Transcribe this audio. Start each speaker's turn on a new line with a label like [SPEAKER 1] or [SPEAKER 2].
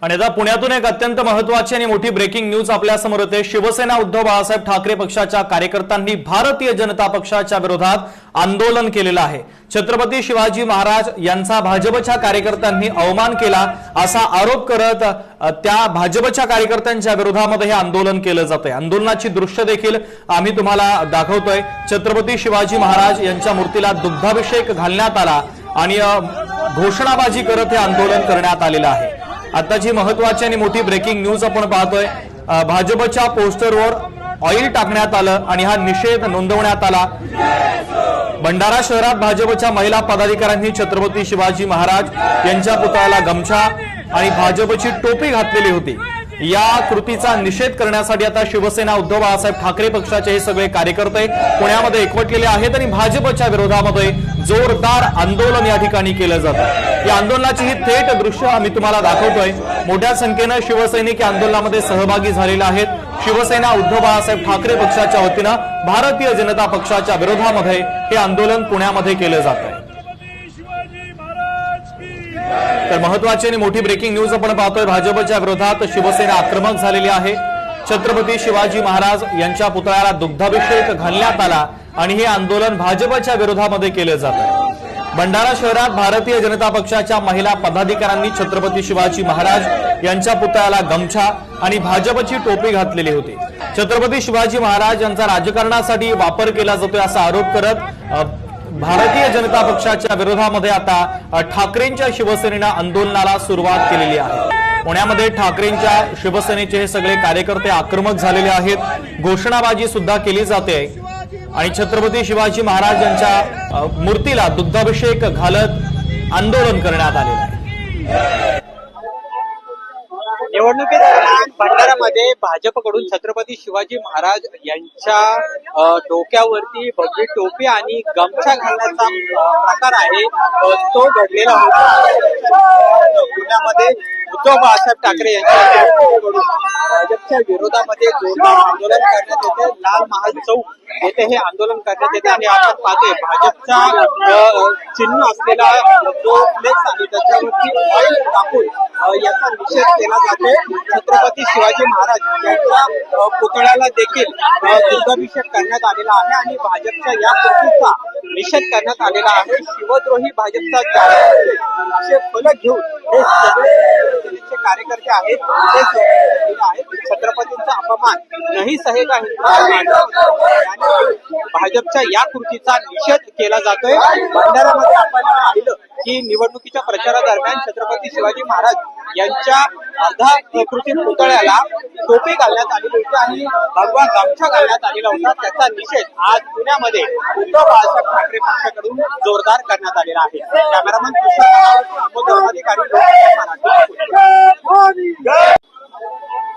[SPEAKER 1] आणि आता पुण्यातून एक अत्यंत महत्त्वाची आणि मोठी ब्रेकिंग न्यूज आपल्या समोर येते। शिवसेना उद्धव बाळासाहेब ठाकरे पक्षाच्या कार्यकर्त्यांनी भारतीय जनता पक्षाच्या विरोधात आंदोलन केलेलं आहे। छत्रपती शिवाजी महाराज यांचा भाजपच्या कार्यकर्त्यांनी अवमान केला असा आरोप करत त्या भाजपच्या कार्यकर्त्यांच्या विरोधामध्ये हे आंदोलन केलं जातंय। आंदोलनाची दृश्य देखील आम्ही तुम्हाला दाखवतोय। छत्रपती शिवाजी महाराज यांच्या मूर्तीला दुग्धाभिषेक घालण्यात आला आणि घोषणाबाजी करत हे आंदोलन करण्यात आलेलं आहे। आताची महत्त्वाची आणि मोठी ब्रेकिंग न्यूज आपण पाहतोय। भाजपच्या पोस्टरवर ऑइल टाकण्यात आलं आणि हा निषेध नोंदवण्यात आला। भंडारा शहरात भाजपच्या महिला पदाधिकाऱ्यांनी छत्रपती शिवाजी महाराज यांच्या पुतळ्याला गमछा आणि भाजपची टोपी घातलेली होती। या कृतीचा निषेध करण्यासाठी आता शिवसेना उद्धव बाळासाहेब ठाकरे पक्षाचे हे सगळे कार्यकर्ते पुण्यामध्ये एकवटलेले आहेत आणि भाजपच्या विरोधामध्ये जोरदार आंदोलन या ठिकाणी केलं जातं। या आंदोलनाची ही थेट दृश्य आम्ही तुम्हाला दाखवतोय। मोठ्या संख्येने शिवसैनिक या आंदोलनामध्ये सहभागी झालेले आहेत। शिवसेना उद्धव बाळासाहेब ठाकरे पक्षाच्या वतीने भारतीय जनता पक्षाच्या विरोधामध्ये हे आंदोलन पुण्यामध्ये केलं जातंय। तर महत्त्वाची आणि मोठी ब्रेकिंग न्यूज आपण पाहतोय। भाजपच्या विरोधात शिवसेना आक्रमक झालेली आहे। छत्रपती शिवाजी महाराज यांच्या पुतळ्याला दुग्धाभिषेक घालण्यात आला आणि हे आंदोलन भाजपच्या विरोधामध्ये केलं जातंय। भंडारा शहरात भारतीय जनता पक्षाच्या महिला पदाधिकाऱ्यांनी छत्रपती शिवाजी महाराज यांच्या पुतळ्याला गमछा आणि भाजपची टोपी घातलेली होती। छत्रपती शिवाजी महाराज यांचा राजकारणासाठी वापर केला जातोय असा आरोप करत भारतीय जनता पक्षाच्या विरोधामध्ये आता ठाकरेंच्या शिवसेनेनं आंदोलनाला सुरुवात केलेली आहे। पुण्यामध्ये ठाकरेंच्या शिवसेनेचे हे सगळे कार्यकर्ते आक्रमक झालेले आहेत। घोषणाबाजी सुद्धा केली जाते आणि छत्रपती शिवाजी महाराज यांच्या मूर्तीला दुग्धाभिषेक घालत आंदोलन करण्यात आलेलं आहे।
[SPEAKER 2] निवडणुकीत भंडारामध्ये भाजपकडून छत्रपती शिवाजी महाराज यांच्या डोक्यावरती भगवी टोपी आणि गमछा घालण्याचा प्रकार आहे तो घडलेला होता। पुण्यामध्ये उद्धव बाळासाहेब ठाकरे यांच्याकडून भाजपच्या विरोधामध्ये जोरदार आंदोलन करण्यात येते। लाल महाल चौक येथे हे आंदोलन करण्यात येते आणि आपण पाहतोय भाजपचा चिन्ह असलेला जो फ्लेक्स आहे त्याच्यावरती ऑइल टाकून याचा निषेध केला जातो। छत्रपती शिवाजी महाराज यांच्या पुतळ्याला देखील दुग्धाभिषेक करण्यात आलेला आहे आणि भाजपच्या या कृतीचा निषेध करण्यात आलेला आहे। शिवद्रोही भाजपचा असे फलक घेऊन हे सगळे कार्यकर्ते आहेत। छत्रपतींचा अपमान नाही सहेगा भाजपच्या या कृतीचा निषेध केला जातोय। भंडारामध्ये आपण पाहिलं की निवडणुकीच्या प्रचारादरम्यान छत्रपती शिवाजी महाराज यांच्या अर्धा कृती पुतळ्याला टोपी घालण्यात आलेली होती आणि भगवा गमछा घालण्यात आलेला होता। त्याचा निषेध आज पुण्यामध्ये उद्धव बाळासाहेब ठाकरे पक्षाकडून जोरदार करण्यात आलेला आहे। कॅमेरामन अधिकारी